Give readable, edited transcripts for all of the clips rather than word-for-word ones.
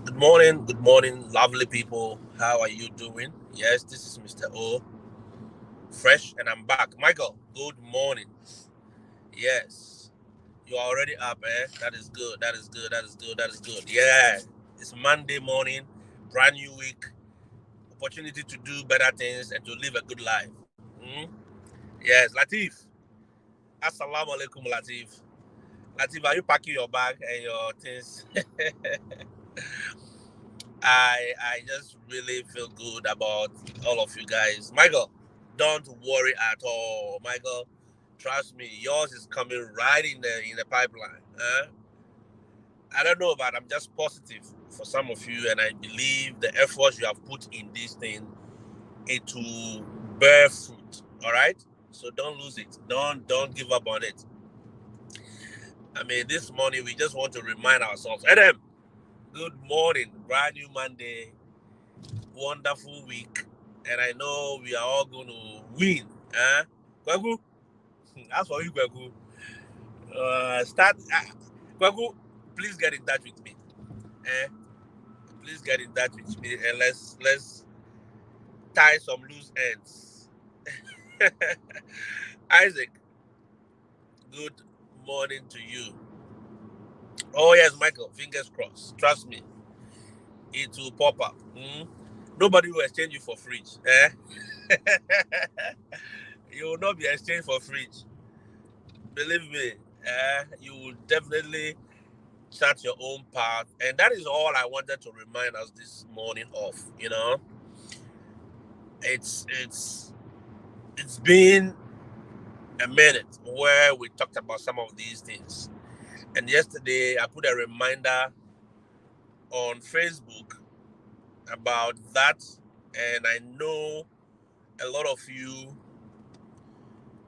Good morning, lovely people. How are you doing? Yes, this is Mr. O, fresh, and I'm back. Michael, good morning. Yes, you are already up, eh? That is good. That is good. That is good. That is good. Yeah, it's Monday morning, brand new week, opportunity to do better things and to live a good life. Yes, Latif. Assalamu alaikum, Latif. Latif, are you packing your bag and your things? I just really feel good about all of you guys. Michael, don't worry at all. Michael, trust me, yours is coming right in the pipeline. I don't know, but I'm just positive for some of you, and I believe the efforts you have put in this thing, it will bear fruit. All right, so don't lose it. Don't give up on it. I mean, this morning we just want to remind ourselves, Adam, good morning, brand new Monday, wonderful week, and I know we are all going to win. Kwaku, as for you, Kwaku, Kwaku, please get in touch with me. Eh? Please get in touch with me, and let's tie some loose ends. Isaac, good morning to you. Oh yes, Michael, fingers crossed. Trust me, it will pop up. Nobody will exchange you for fridge. You will not be exchanged for fridge. Believe me, you will definitely chart your own path. And that is all I wanted to remind us this morning of. It's been a minute where we talked about some of these things. And yesterday I put a reminder on Facebook about that. And I know a lot of you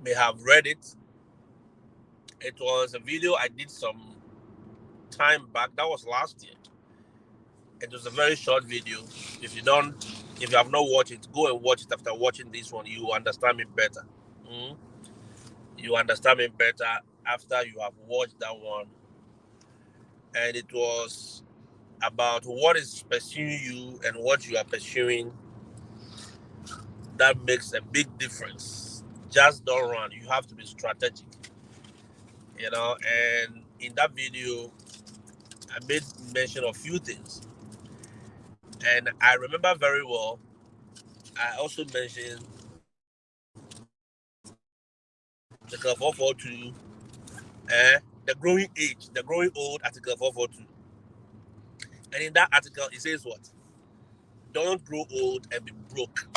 may have read it. It was a video I did some time back. That was last year. It was a very short video. If you have not watched it, go and watch it after watching this one. You will understand me better. Mm? You understand me better after you have watched that one. And it was about what is pursuing you and what you are pursuing. That makes a big difference. Just don't run. You have to be strategic. And in that video, I made mention of few things. And I remember very well, I also mentioned the 442, the growing age, the growing old, article 442. And in that article, it says what? Don't grow old and be broke.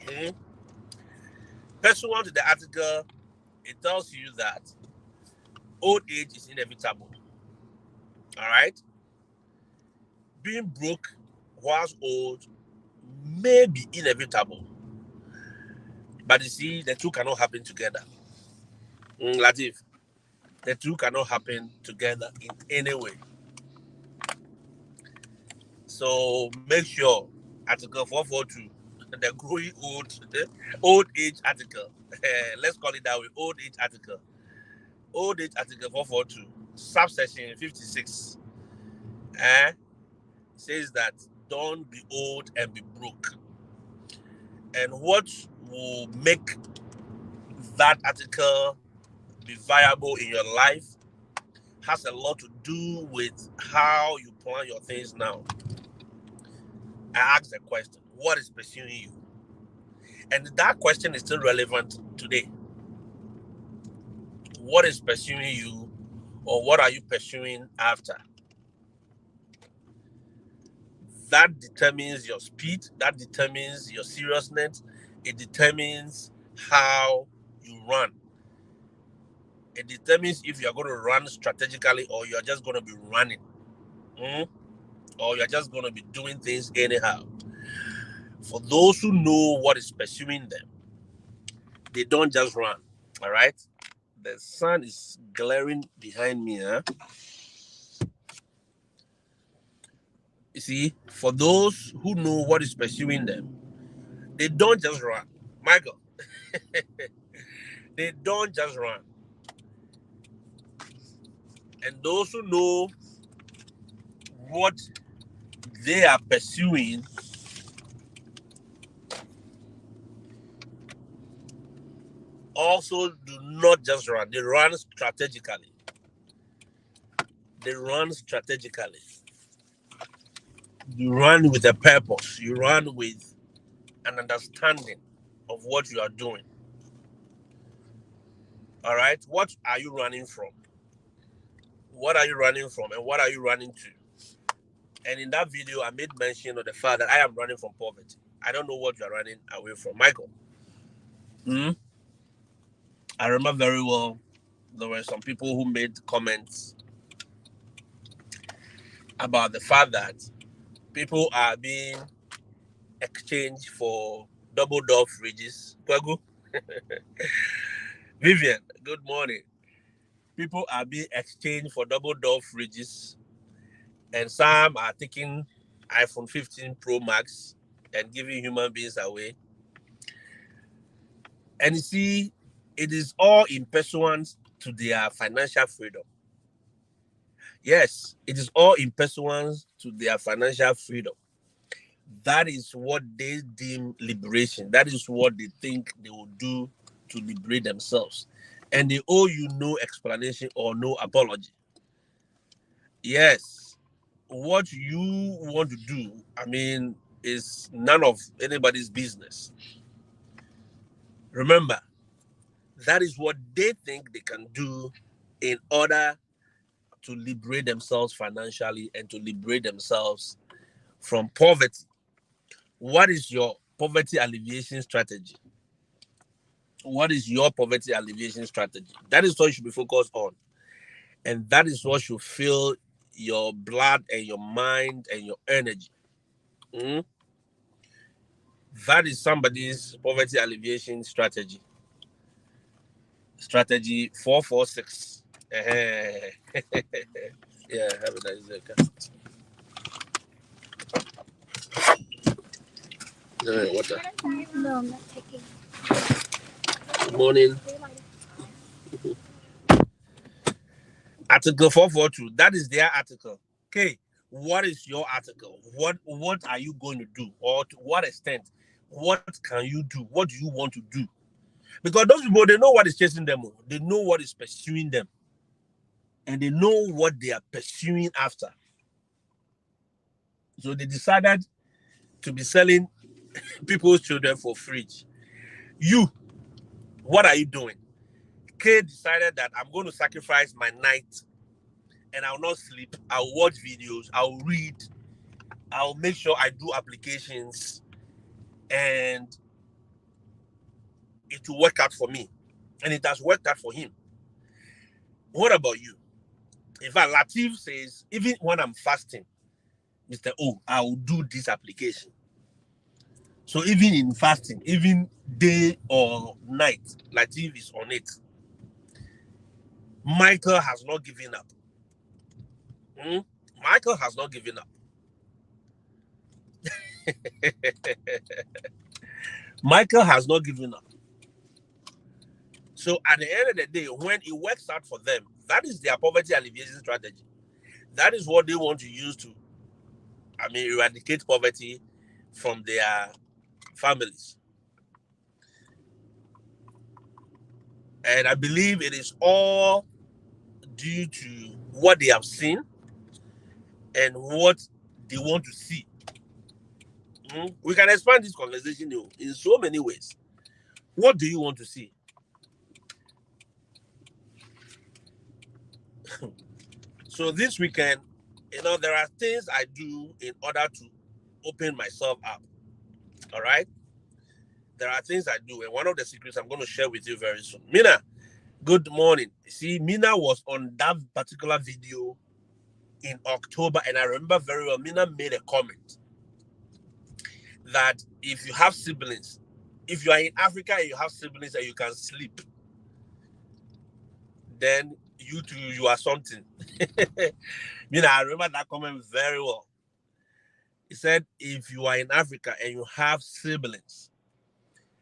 Mm-hmm. Pursuant to the article, it tells you that old age is inevitable. All right? Being broke whilst old may be inevitable. But you see, the two cannot happen together. Latif, the two cannot happen together in any way. So make sure Article 442, the growing old age article. Let's call it that way, old age article. Old age article 442, subsection 56. Says that don't be old and be broke. And what will make that article be viable in your life has a lot to do with how you plan your things now. I ask the question, what is pursuing you? And that question is still relevant today. What is pursuing you, or what are you pursuing after? That determines your speed, that determines your seriousness, it determines how you run. It determines if you're going to run strategically or you're just going to be running. Or you're just going to be doing things anyhow. For those who know what is pursuing them, they don't just run. All right? The sun is glaring behind me. You see, for those who know what is pursuing them, they don't just run. Michael, they don't just run. And those who know what they are pursuing also do not just run, they run strategically. They run strategically. You run with a purpose, you run with an understanding of what you are doing. All right, what are you running from? What are you running from, and what are you running to? And in that video, I made mention of the fact that I am running from poverty. I don't know what you are running away from, Michael. Hmm? I remember very well there were some people who made comments about the fact that people are being exchanged for double door fridges. Kwagu, Vivian, good morning. People are being exchanged for double door fridges, and some are taking iPhone 15 Pro Max and giving human beings away. And you see, it is all in pursuance to their financial freedom. Yes, it is all in pursuance to their financial freedom. That is what they deem liberation. That is what they think they will do to liberate themselves. And they owe you no explanation or no apology. Yes, what you want to do, I mean, is none of anybody's business. Remember, that is what they think they can do in order to liberate themselves financially and to liberate themselves from poverty. What is your poverty alleviation strategy? What is your poverty alleviation strategy? That is what you should be focused on. And that is what should fill your blood and your mind and your energy. Mm? That is somebody's poverty alleviation strategy. Strategy 446. Yeah, have a nice day. Water. No, I'm not taking. Good morning. Article 442. That is their article. Okay. What is your article? What are you going to do? Or to what extent? What can you do? What do you want to do? Because those people, they know what is chasing them. They know what is pursuing them. And they know what they are pursuing after. So they decided to be selling people's children for fridge. You, what are you doing? Kay decided that I'm going to sacrifice my night and I'll not sleep. I'll watch videos. I'll read. I'll make sure I do applications and it will work out for me. And it has worked out for him. What about you? In fact, Latif says, even when I'm fasting, Mr. O, I will do this application. So even in fasting, even day or night, Latif is on it. Michael has not given up. Michael has not given up. Michael has not given up. So at the end of the day, when it works out for them, that is their poverty alleviation strategy. That is what they want to use to, eradicate poverty from their families. And I believe it is all due to what they have seen and what they want to see. We can expand this conversation in so many ways. What do you want to see? So this weekend, there are things I do in order to open myself up. All right? There are things I do, and one of the secrets I'm going to share with you very soon. Mina, good morning. See, Mina was on that particular video in October, and I remember very well, Mina made a comment that if you have siblings, if you are in Africa and you have siblings and you can sleep, then you too, you are something. Mina, I remember that comment very well. He said, if you are in Africa and you have siblings,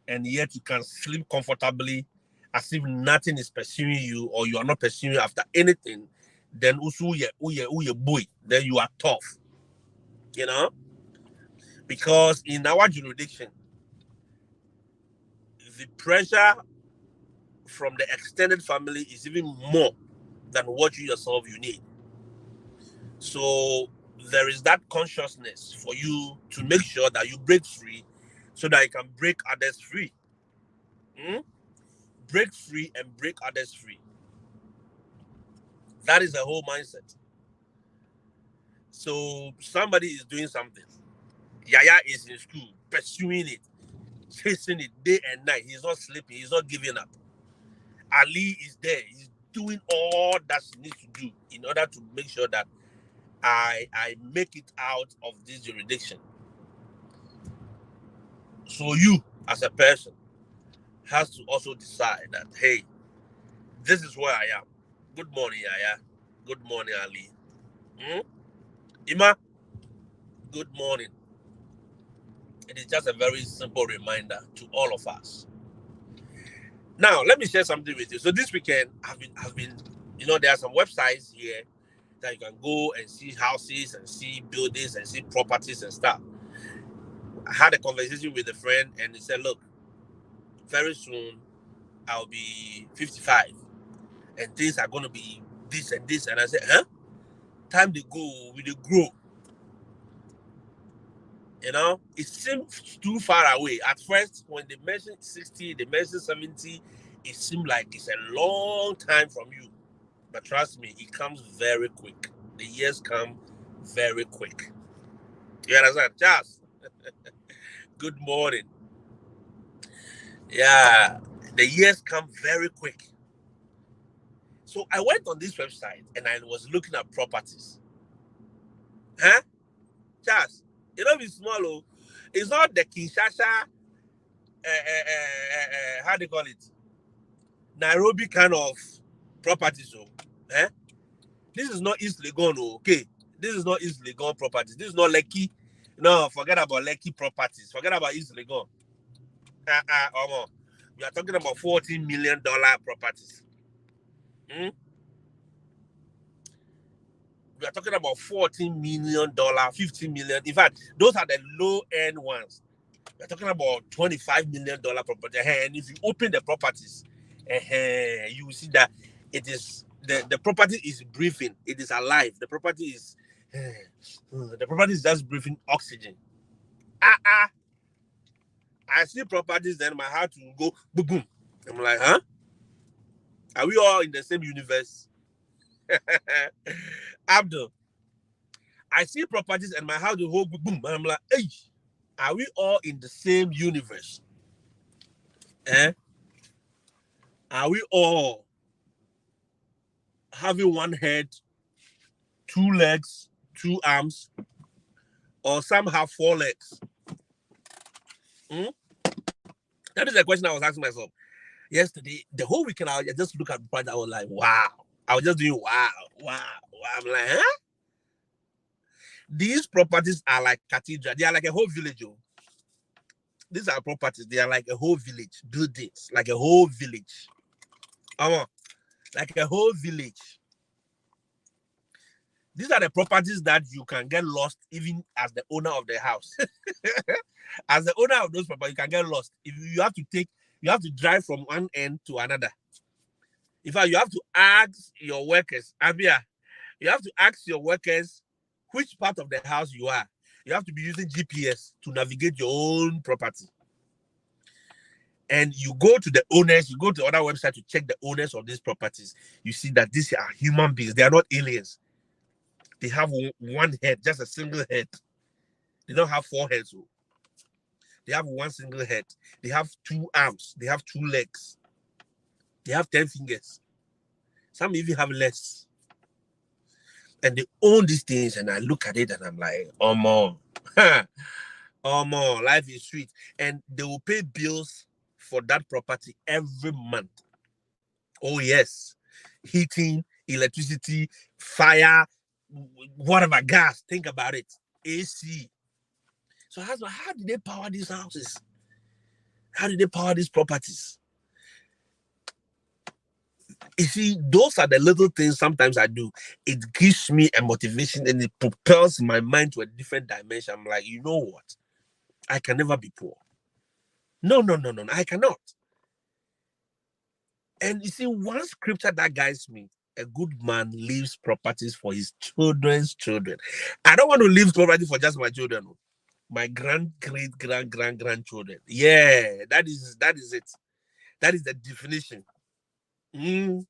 and yet you can sleep comfortably as if nothing is pursuing you or you are not pursuing after anything, then uye boy, then you are tough. You know, because in our jurisdiction, the pressure from the extended family is even more than what you yourself you need. So there is that consciousness for you to make sure that you break free so that you can break others free. Hmm? Break free and break others free. That is the whole mindset. So somebody is doing something. Yaya is in school, pursuing it, chasing it day and night. He's not sleeping, he's not giving up. Ali is there, he's doing all that she needs to do in order to make sure that I make it out of this jurisdiction. So you, as a person, has to also decide that, hey, this is where I am. Good morning, Yaya. Good morning, Ali. Hmm? Ima, good morning. It is just a very simple reminder to all of us. Now, let me share something with you. So this weekend, I've been, there are some websites here that you can go and see houses and see buildings and see properties and stuff. I had a conversation with a friend and he said, look, very soon I'll be 55 and things are going to be this and this. And I said, huh? Time they go, we they grow. It seems too far away. At first, when they mentioned 60, they mentioned 70, it seemed like it's a long time from you. But trust me, it comes very quick. The years come very quick. You understand? Charles, good morning. Yeah, the years come very quick. So I went on this website and I was looking at properties. Huh? Charles, it's small. Oh. It's not the Kinshasa, how do you call it? Nairobi kind of properties. So, eh? This is not East Legon, okay? This is not East Legon properties. This is not Lekki. No, forget about Lekki properties. Forget about East Legon. We are talking about $14 million properties. Hmm? We are talking about $14 million, $15 million. In fact, those are the low-end ones. We are talking about $25 million property. And if you open the properties, you will see that it is the property is breathing. It is alive. The property is just breathing oxygen. I see properties, then my heart will go boom boom. I'm like, huh? Are we all in the same universe? Abdul, I see properties and my heart will go boom boom. And I'm like, hey, are we all in the same universe? Eh? Are we all having one head, two legs, two arms, or some have four legs? Hmm? That is the question I was asking myself yesterday. The whole weekend, I just look at the project. I was like, wow. I was just doing wow, wow, wow. I'm like, huh? These properties are like cathedral. They are like a whole village. Oh. These are properties. They are like a whole village. Buildings, like a whole village. Like a whole village. These are the properties that you can get lost even as the owner of the house. As the owner of those properties, you can get lost. If you have to drive from one end to another. In fact, you have to ask your workers, Abia, you have to ask your workers which part of the house you are. You have to be using GPS to navigate your own property. And you go to the owners, you go to other websites to check the owners of these properties. You see that these are human beings. They are not aliens. They have one head, just a single head. They don't have four heads. They have one single head. They have two arms. They have two legs. They have 10 fingers. Some even have less. And they own these things. And I look at it and I'm like, oh, more. Oh, more. Life is sweet. And they will pay bills for that property every month. Oh, yes. Heating, electricity, fire, whatever, gas. Think about it. AC. So how did they power these houses? How did they power these properties? You see, those are the little things sometimes I do. It gives me a motivation and it propels my mind to a different dimension. I'm like, you know what? I can never be poor. No, no, no, no, no, I cannot. And you see, one scripture that guides me, a good man leaves properties for his children's children. I don't want to leave property for just my children. My grandchildren. Yeah, that is it. That is the definition. Mm.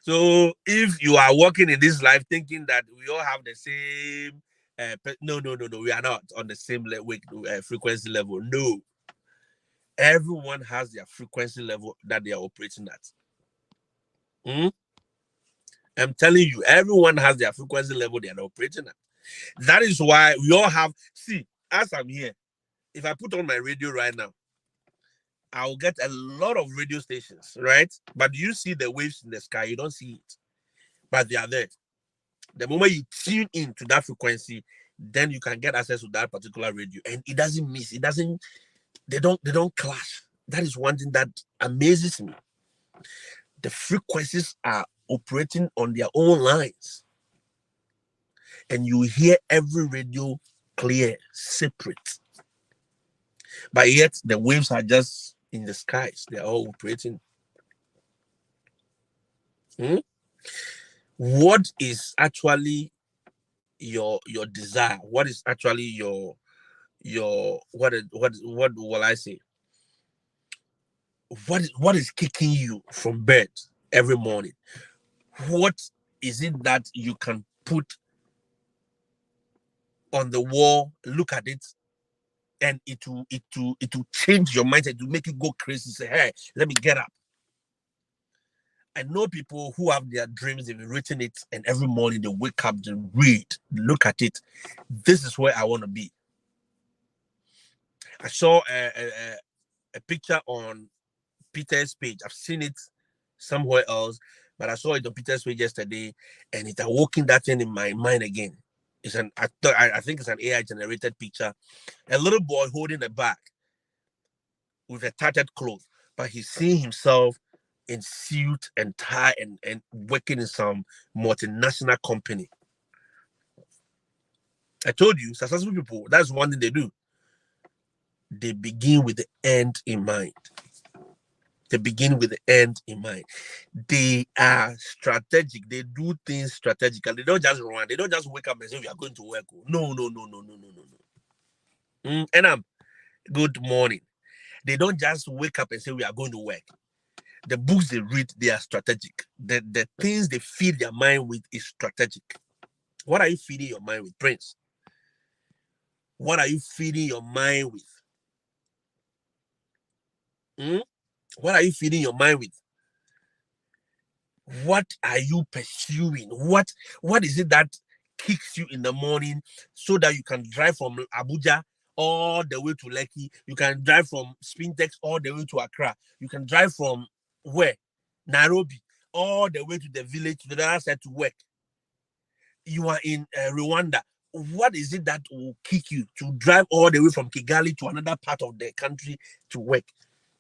So if you are walking in this life thinking that we all have the same, no, no, no, no, we are not on the same frequency level. No, everyone has their frequency level that they are operating at. Mm? I'm telling you, everyone has their frequency level they are operating at. That is why we all have. See, as I'm here, if I put on my radio right now, I'll get a lot of radio stations, right? But you see the waves in the sky, you don't see it, but they are there. The moment you tune into that frequency, then you can get access to that particular radio, and it doesn't miss. It doesn't. They don't clash. That is one thing that amazes me. The frequencies are operating on their own lines, and you hear every radio clear, separate. But yet the waves are just in the skies. They are all operating. Hmm? What is actually your desire? What is actually your what will I say? What is kicking you from bed every morning? What is it that you can put on the wall, look at it, and it will change your mindset, to make you go crazy, say, hey, let me get up. I know people who have their dreams, they've written it, and every morning they wake up, they read, look at it. This is where I want to be. I saw a picture on Peter's page. I've seen it somewhere else, but I saw it on Peter's page yesterday, and it's awoken that thing in my mind again. I think it's an AI generated picture. A little boy holding a bag with a tattered cloth, but he's seeing himself in suit and tie and working in some multinational company. I told you, successful people, that's one thing they do. They begin with the end in mind. They begin with the end in mind. They are strategic. They do things strategically. They don't just run. They don't just wake up and say, we are going to work. No, no, no, no, no, no, no, no. And good morning. They don't just wake up and say, we are going to work. The books they read, they are strategic. The things they feed their mind with is strategic. What are you feeding your mind with, Prince? What are you feeding your mind with? What are you feeding your mind with? What are you pursuing? What is it that kicks you in the morning so that you can drive from Abuja all the way to Lekki? You can drive from Spintex all the way to Accra. You can drive from where? Nairobi, all the way to the village, to the other side to work. You are in Rwanda. What is it that will kick you to drive all the way from Kigali to another part of the country to work?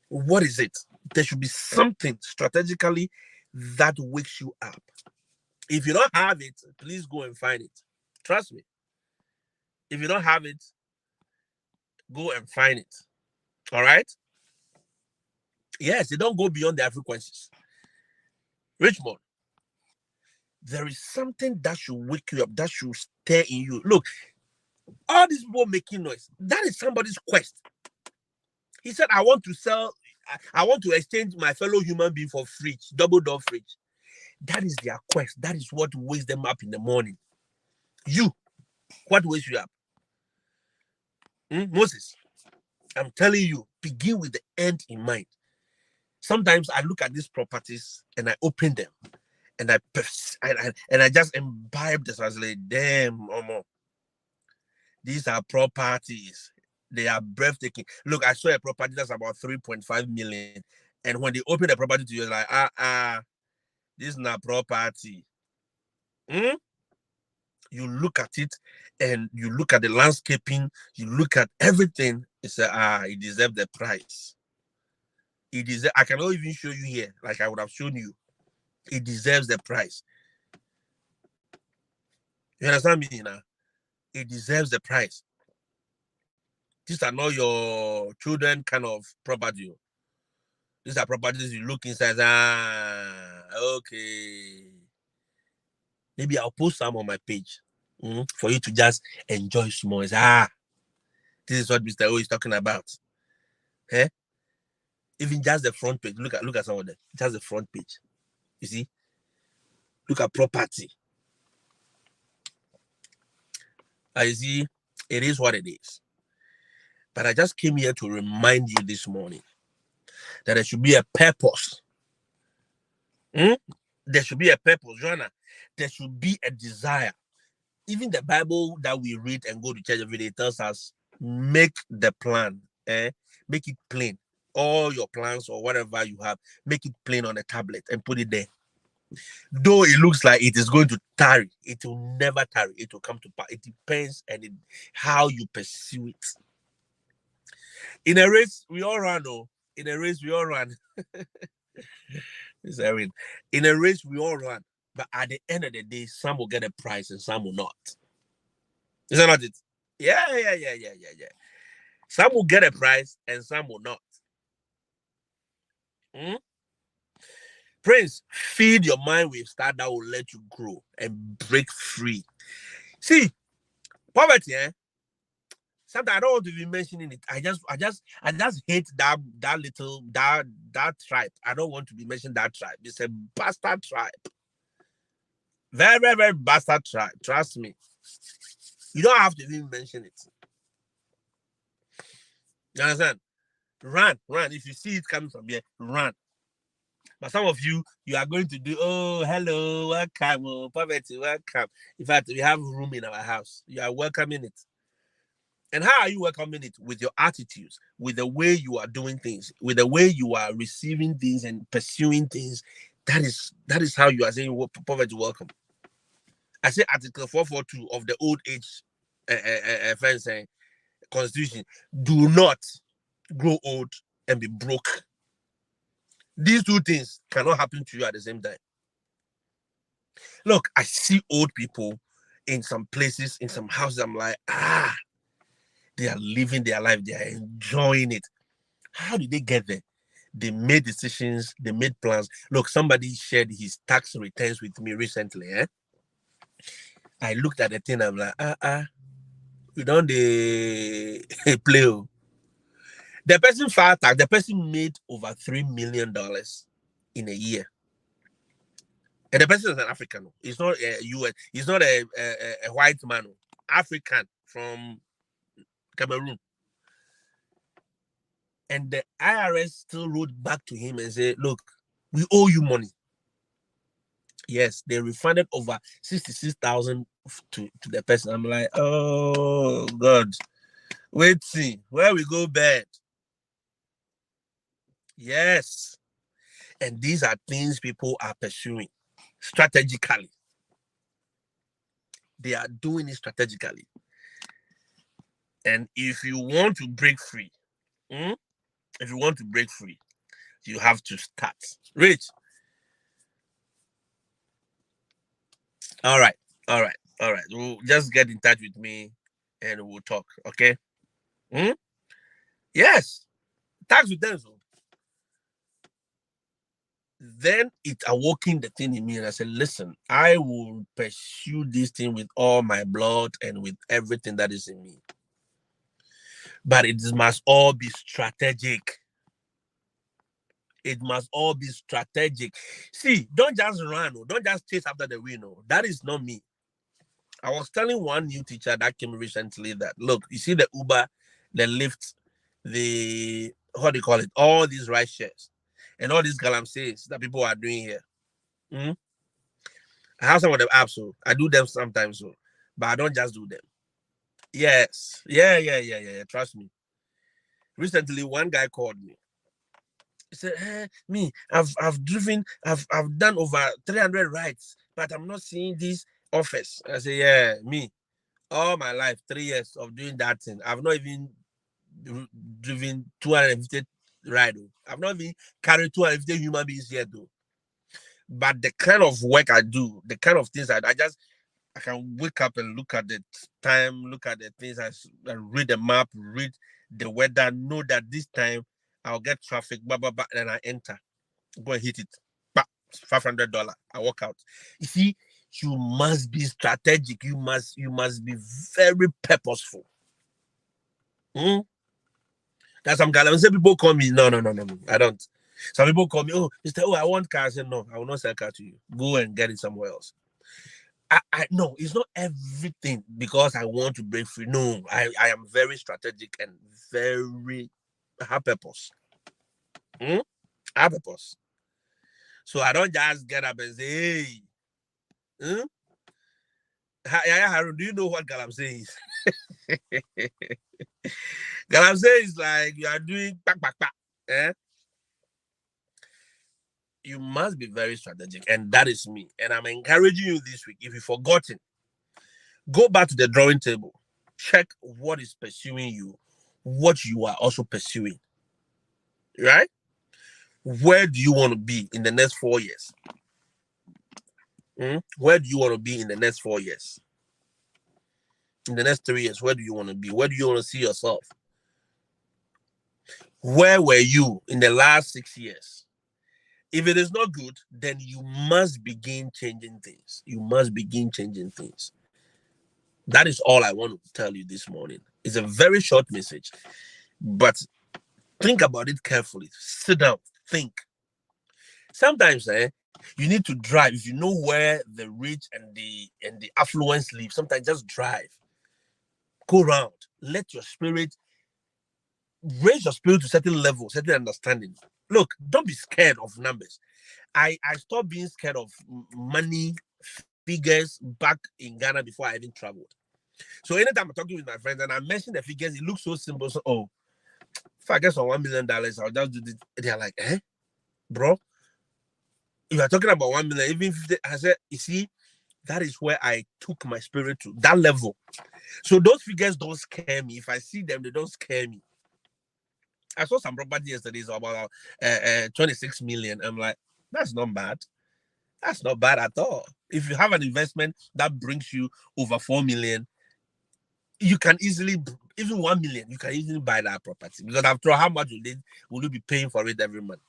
What is it? There should be something strategically that wakes you up. If you don't have it, please go and find it. Trust me. If you don't have it, go and find it. All right? Yes, they don't go beyond their frequencies. Richmond, there is something that should wake you up, that should stir in you. Look, all these people making noise, that is somebody's quest. He said, I want to sell, I want to exchange my fellow human being for fridge, double door fridge. That is their quest. That is what wakes them up in the morning. You, what wakes you up? Moses, I'm telling you, begin with the end in mind. Sometimes I look at these properties and I open them and I just imbibe this. I was like, damn, Omo, these are properties. They are breathtaking. Look, I saw a property that's about 3.5 million. And when they open the property to you, you're like, this is not property. You look at it and you look at the landscaping, you look at everything, you say, it deserves the price. I cannot even show you here like I would have shown you. It deserves the price. You understand me now? It deserves the price. These are not your children kind of property. These are properties you look inside. Okay. Maybe I'll post some on my page for you to just enjoy small. This is what Mr. O is talking about. Eh? Even just the front page. Look at some of them. Just the front page. You see? Look at property. You see, it is what it is. But I just came here to remind you this morning that there should be a purpose. There should be a purpose, Joanna. There should be a desire. Even the Bible that we read and go to church every day tells us, make the plan, make it plain. All your plans or whatever you have, make it plain on a tablet and put it there. Though it looks like it is going to tarry, it will never tarry. It will come to pass. It depends on how you pursue it. In a race, we all run. In a race, we all run. In a race, we all run. But at the end of the day, some will get a prize and some will not. Is that not it? Yeah. Some will get a prize and some will not. Prince, feed your mind with stuff that will let you grow and break free. See, poverty, sometimes I don't want to be mentioning it. I just hate that tribe. I don't want to be mentioning that tribe. It's a bastard tribe. Very, very, very bastard tribe. Trust me. You don't have to even mention it. You understand? Run. If you see it coming from here, run. But some of you are going to do, oh, hello, welcome, oh, poverty, welcome. In fact, we have room in our house. You are welcoming it. And how are you welcoming it? With your attitudes, with the way you are doing things, with the way you are receiving things and pursuing things. That is how you are saying poverty welcome. I say Article 442 of the old age fencing constitution. Do not grow old and be broke. These two things cannot happen to you at the same time. Look, I see old people in some places, in some houses. I'm like, they are living their life. They are enjoying it. How did they get there? They made decisions. They made plans. Look, somebody shared his tax returns with me recently. I looked at the thing. I'm like, we don't play. The person filed tax. The person made over $3 million in a year. And the person is an African. He's not a US. He's not a white man. African from Cameroon. And the IRS still wrote back to him and said, look, we owe you money. Yes, they refunded over 66,000 to the person. I'm like, oh God. Wait, see, where we go bad. Yes. And these are things people are pursuing strategically. They are doing it strategically. And if you want to break free, you have to start. Rich. All right. We'll just get in touch with me and we'll talk. Okay. Yes. Tax returns. Then it awoken the thing in me, and I said, listen, I will pursue this thing with all my blood and with everything that is in me. But it must all be strategic. It must all be strategic. See, don't just run. Don't just chase after the wind. That is not me. I was telling one new teacher that came recently that, look, you see the Uber, the Lyft, the, what do you call it, all these ride shares and all these galamseys that people are doing here. I have some of the apps, so I do them sometimes, so, but I don't just do them. Yes. Yeah. Trust me. Recently, one guy called me. He said, me, I've done over 300 rides, but I'm not seeing these offers. I said, yeah, me. All my life, 3 years of doing that thing. I've not even driven 250 Right. I've not even carried 250 human beings yet, though. But the kind of work I do, the kind of things I can wake up and look at the time, look at the things, I read the map, read the weather, know that this time I'll get traffic, blah, blah, blah, and I enter, go and hit it. Bah, $500. I walk out. You see, you must be strategic. You must be very purposeful. Hmm? There's some guys, some people call me, no. I don't. Some people call me, oh, Mr. Oh, I want car. I say, no, I will not sell car to you. Go and get it somewhere else. I no, it's not everything because I want to break free. No, I am very strategic and very have purpose. Hmm? Have purpose. So I don't just get up and say, hey, hmm? Harun, do you know what Galamsey is? Galamsey is like you are doing back, back, back. Eh? You must be very strategic, and that is me. And I'm encouraging you this week. If you've forgotten, go back to the drawing table, check what is pursuing you, what you are also pursuing. Right? Where do you want to be in the next 4 years? Where do you want to be in the next 4 years? In the next 3 years, where do you want to be? Where do you want to see yourself? Where were you in the last 6 years? If it is not good, then you must begin changing things. You must begin changing things. That is all I want to tell you this morning. It's a very short message, but think about it carefully. Sit down, think. Sometimes you need to drive. If you know where the rich and the affluence live, sometimes just drive. Go around. Let your spirit raise your spirit to certain level, certain understanding. Look, don't be scared of numbers. I stopped being scared of money figures back in Ghana before I even traveled. So anytime I'm talking with my friends and I mention the figures, it looks so simple. So, oh, if I get some $1 million, I'll just do this. They're like, bro, you are talking about 1 million, even 50. I said, you see, that is where I took my spirit to that level. So those figures don't scare me. If I see them, they don't scare me. I saw some property yesterday, so about 26 million. I'm like, that's not bad. That's not bad at all. If you have an investment that brings you over 4 million, you can easily, even 1 million, you can easily buy that property. Because after all, how much will you be paying for it every month?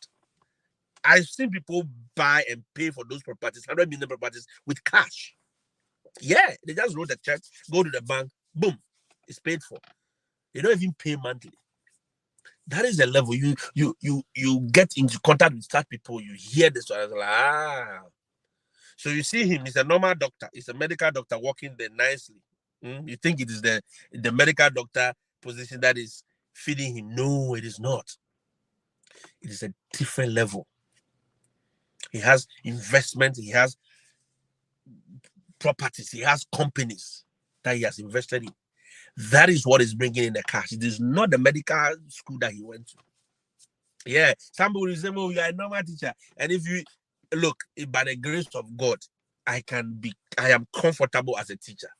I've seen people buy and pay for those properties, 100 million properties with cash. Yeah, they just wrote a check, go to the bank, boom, it's paid for. They don't even pay monthly. That is the level you get into contact with such people. You hear this, like, so you see him. He's a normal doctor. He's a medical doctor working there nicely. You think it is the medical doctor position that is feeding him? No, it is not. It is a different level. He has investment. He has properties. He has companies that he has invested in. That is what is bringing in the cash. It is not the medical school that he went to. Yeah, somebody will say, "Oh, you are a normal teacher," and if you look, by the grace of God, I am comfortable as a teacher.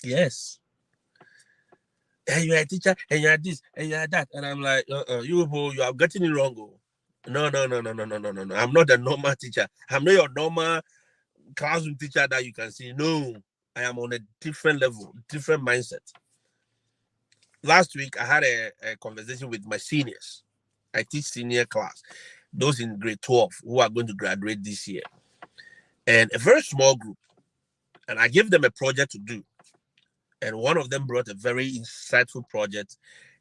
Yes. And you're a teacher, and you're this, and you're that, and I'm like, you are getting it wrong. Oh. No. I'm not a normal teacher. I'm not your normal classroom teacher that you can see. No, I am on a different level, different mindset. Last week, I had a conversation with my seniors. I teach senior class, those in grade 12 who are going to graduate this year, and a very small group. And I gave them a project to do. And one of them brought a very insightful project,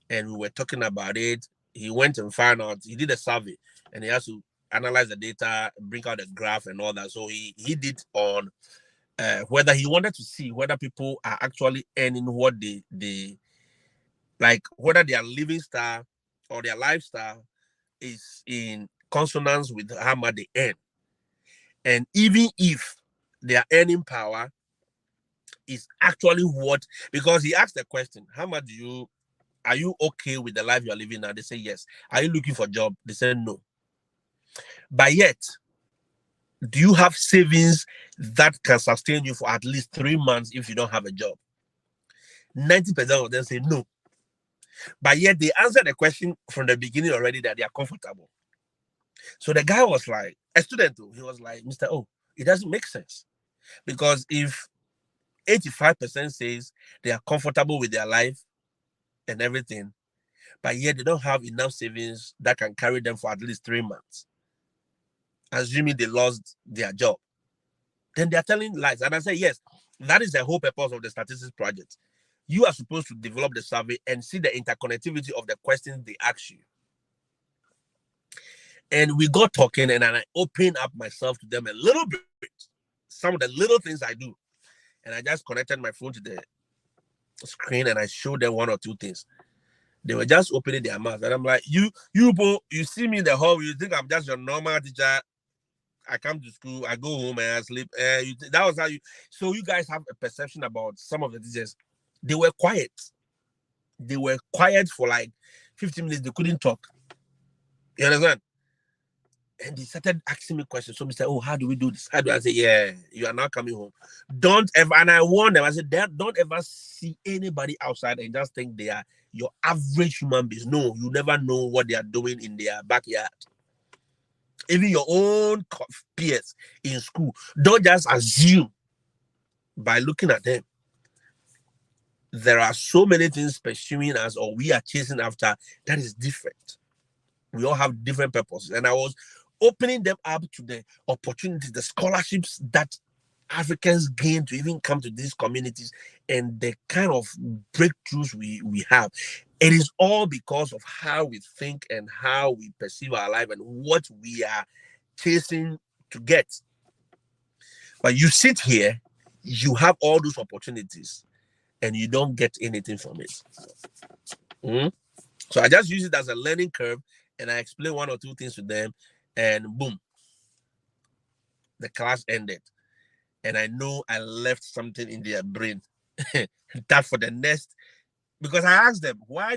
and we were talking about it. He went and found out, he did a survey, and he has to analyze the data, bring out a graph and all that. So he did on whether he wanted to see whether people are actually earning what they like, whether their living style or their lifestyle is in consonance with how much they earn. And even if their earning power is actually what, because he asked the question, how much are you okay with the life you're living now? They say yes. Are you looking for a job? They say no. But yet, do you have savings that can sustain you for at least 3 months if you don't have a job? 90% of them say no. But yet they answered the question from the beginning already that they are comfortable. So the guy was like, a student too, he was like, Mr. O, it doesn't make sense. Because if 85% says they are comfortable with their life and everything, but yet they don't have enough savings that can carry them for at least 3 months, assuming they lost their job, then they are telling lies. And I say, yes, that is the whole purpose of the statistics project. You are supposed to develop the survey and see the interconnectivity of the questions they ask you. And we got talking, and I opened up myself to them a little bit, some of the little things I do. And I just connected my phone to the screen and I showed them one or two things. They were just opening their mouth. And I'm like, you see me in the hall, you think I'm just your normal teacher. I come to school, I go home and I sleep. That was how you. So you guys have a perception about some of the teachers. They were quiet. They were quiet for like 15 minutes. They couldn't talk. You understand? And they started asking me questions. So we said, oh, how do we do this? How do I say, yeah, you are now coming home. Don't ever, and I warned them, I said, don't ever see anybody outside and just think they are your average human beings. No, you never know what they are doing in their backyard. Even your own peers in school, don't just assume by looking at them. There are so many things pursuing us or we are chasing after that is different. We all have different purposes. And I was opening them up to the opportunities, the scholarships that Africans gain to even come to these communities and the kind of breakthroughs we have. It is all because of how we think and how we perceive our life and what we are chasing to get. But you sit here, you have all those opportunities and you don't get anything from it. So I just use it as a learning curve and I explain one or two things to them and boom, the class ended. And I know I left something in their brain that for the next, because I asked them, why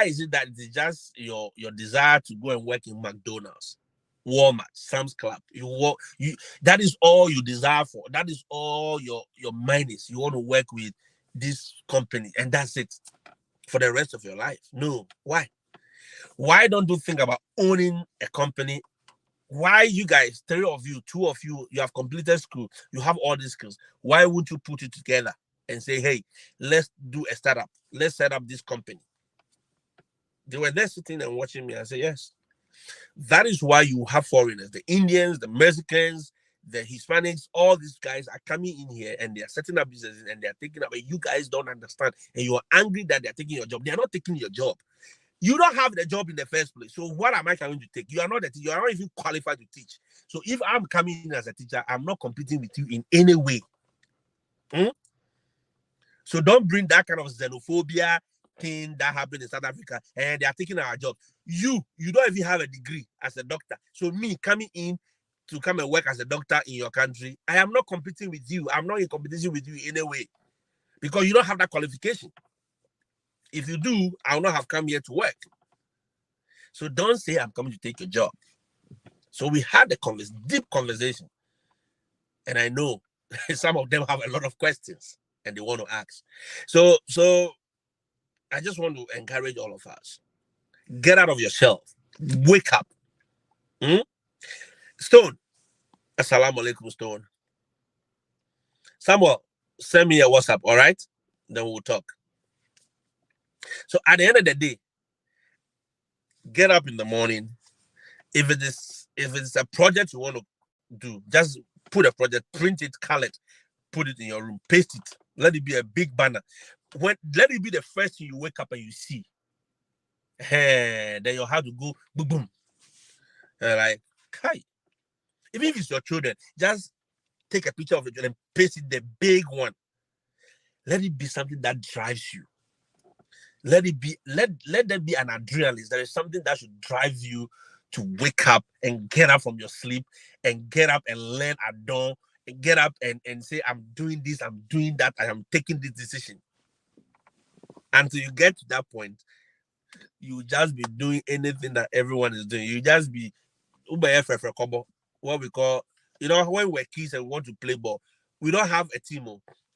is it that it's just your desire to go and work in McDonald's, Walmart, Sam's Club? That is all you desire for. That is all your mind is. You want to work with this company and that's it for the rest of your life. No. Why? Why don't you think about owning a company? Why you guys, 3 of you, 2 of you, you have completed school, you have all these skills. Why wouldn't you put it together and say, hey, let's do a startup. Let's set up this company. They were there sitting and watching me. I said, yes. That is why you have foreigners, the Indians, the Mexicans, the Hispanics, all these guys are coming in here and they are setting up businesses and they are taking up, and you guys don't understand. And you are angry that they're taking your job. They are not taking your job. You don't have the job in the first place. So what am I coming to take? You are not you are not even qualified to teach. So if I'm coming in as a teacher, I'm not competing with you in any way. So don't bring that kind of xenophobia thing that happened in South Africa and they are taking our job. You don't even have a degree as a doctor. So me coming in to come and work as a doctor in your country, I am not competing with you. I'm not in competition with you in any way because you don't have that qualification. If you do, I will not have come here to work. So don't say I'm coming to take your job. So we had a deep conversation. And I know some of them have a lot of questions and they want to ask. So I just want to encourage all of us. Get out of your shell. Wake up. Stone. Assalamu alaikum, Stone. Samuel, send me a WhatsApp, all right? Then we'll talk. So at the end of the day, get up in the morning. If it's a project you want to do, just put a project, print it, color it, put it in your room, paste it. Let it be a big banner. Let it be the first thing you wake up and you see. Then you'll have to go boom, boom. Like, hi. Even if it's your children, just take a picture of it and paste it, the big one. Let it be something that drives you. Let there be an adrenaline. There is something that should drive you to wake up and get up from your sleep and get up and learn at dawn and get up and say, I'm doing this, I'm doing that, I am taking this decision. Until you get to that point, you just be doing anything that everyone is doing. You just be what we call, when we're kids and we want to play ball, we don't have a team,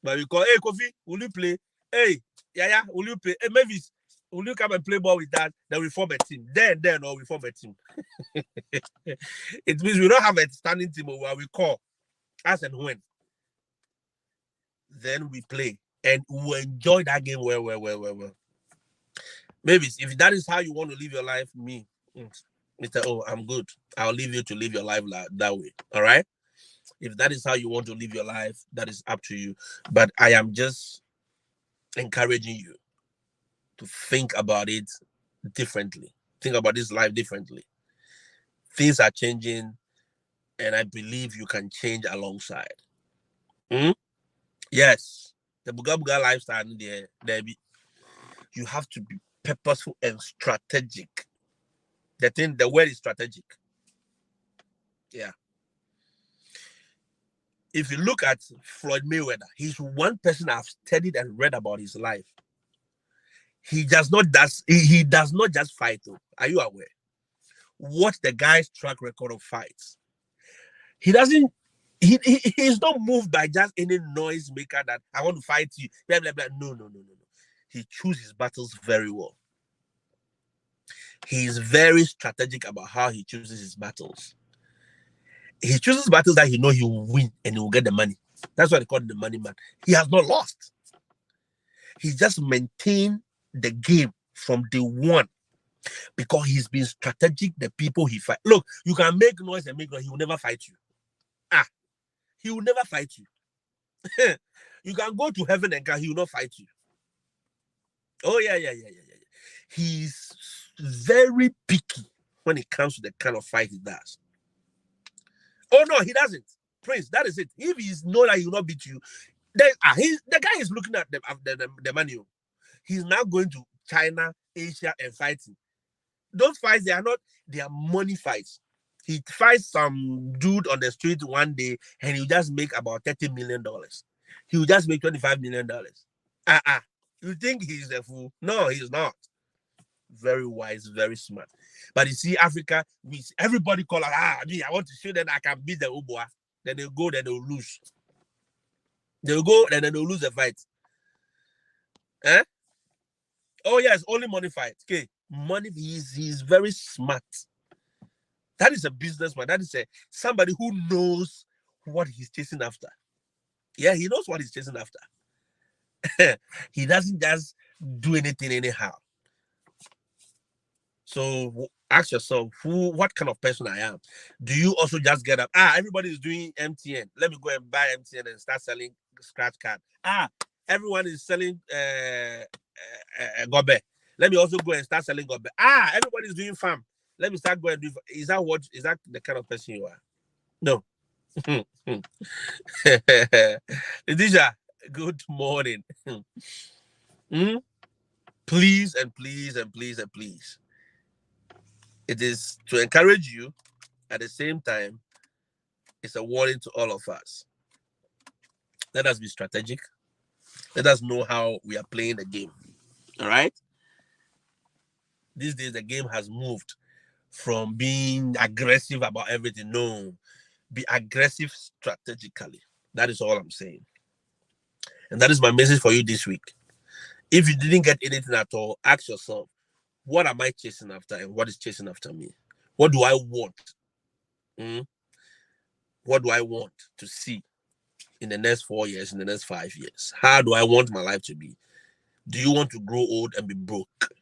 but we call, hey, Kofi, will you play? Hey, yeah, will you play? Hey, Mavis, Will you come and play ball with that? Then we form a team. Then, or we form a team. It means we don't have a standing team where we call as and when. Then we play and we enjoy that game well. Maybe if that is how you want to live your life, Mr. Oh, I'm good. I'll leave you to live your life that way. All right. If that is how you want to live your life, that is up to you. But I am just encouraging you to think about it differently. Think about this life differently. Things are changing, and I believe you can change alongside. Hmm? Yes, the buga buga lifestyle there be. You have to be purposeful and strategic. The word is strategic. Yeah. If you look at Floyd Mayweather, he's one person I've studied and read about his life. He does not just fight though. Are you aware? Watch the guy's track record of fights. He doesn't he's not moved by just any noise maker that I want to fight you. Blah, blah, blah. No. He chooses his battles very well. He is very strategic about how he chooses his battles. He chooses battles that he knows he will win and he will get the money. That's why they call him the money man. He has not lost. He just maintained the game from day one because he's been strategic. The people he fight. Look, you can make noise and make noise. He will never fight you. He will never fight you. You can go to heaven and God, he will not fight you. Oh, yeah. He's very picky when it comes to the kind of fight he does. Oh, no, he doesn't. Prince, that is it. If he knows that he will not beat you, then, the guy is looking at the money. He's now going to China, Asia, and fighting. Those fights, they are money fights. He fights some dude on the street one day and he'll just make about $30 million. He'll just make $25 million. You think he's a fool? No, he's not. Very wise, very smart. But you see, Africa, everybody call us, I want to show them I can beat the Uboa. Then they'll go, then they'll lose. They'll go, and then they'll lose the fight. Eh? Oh, yes, only money fight. Okay. Money, he's very smart. That is a businessman. That is somebody who knows what he's chasing after. Yeah, he knows what he's chasing after. He doesn't just do anything anyhow. So ask yourself, what kind of person I am? Do you also just get up? Everybody is doing MTN. Let me go and buy MTN and start selling scratch card. Everyone is selling gobe. Let me also go and start selling gobe. Everybody is doing farm. Let me start going and do. Is that the kind of person you are? No. Idisha, good morning. Please and please and please and please. It is to encourage you. At the same time, it's a warning to all of us. Let us be strategic. Let us know how we are playing the game. All right? These days, the game has moved from being aggressive about everything. No, be aggressive strategically. That is all I'm saying. And that is my message for you this week. If you didn't get anything at all, ask yourself, what am I chasing after and what is chasing after me? What do I want? What do I want to see in the next 4 years, in the next 5 years? How do I want my life to be? Do you want to grow old and be broke?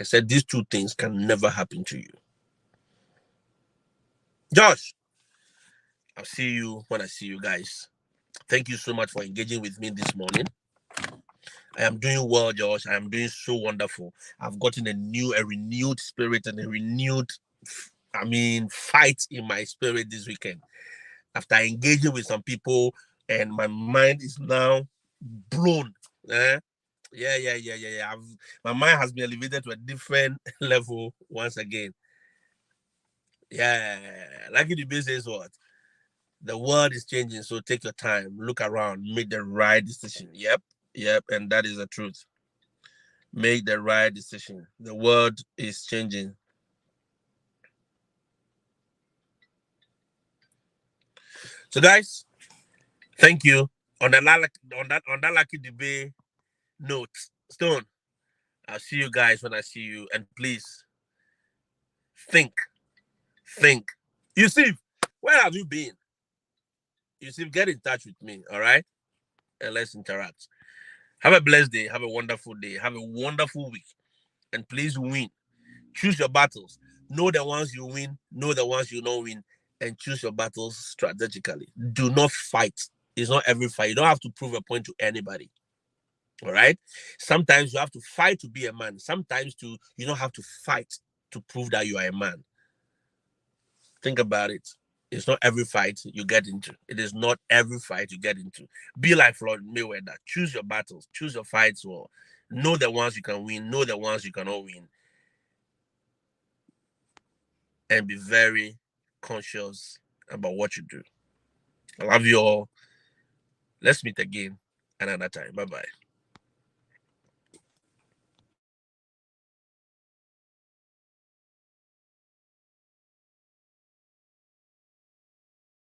I said these two things can never happen to you. Josh, I'll see you when I see you guys. Thank you so much for engaging with me this morning. I am doing well, Josh. I am doing so wonderful. I've gotten a renewed spirit and a renewed, fight in my spirit this weekend. After engaging with some people, and my mind is now blown. Yeah. My mind has been elevated to a different level once again. Yeah. Like the base says what? The world is changing, so take your time, look around, make the right decision. Yep, and that is the truth. Make the right decision. The world is changing. So, guys, thank you. On that lucky debate note, Stone, I'll see you guys when I see you. And please think, think. Yusuf, where have you been? Yusuf, get in touch with me, all right? And let's interact. Have a blessed day. Have a wonderful day. Have a wonderful week. And please win. Choose your battles. Know the ones you win, know the ones you don't win, and choose your battles strategically. Do not fight. It's not every fight. You don't have to prove a point to anybody. All right. Sometimes you have to fight to be a man. Sometimes you don't have to fight to prove that you are a man. Think about it. It's not every fight you get into. It is not every fight you get into. Be like Floyd Mayweather. Choose your battles. Choose your fights. Well, know the ones you can win. Know the ones you cannot win. And be very conscious about what you do. I love you all. Let's meet again another time. Bye bye.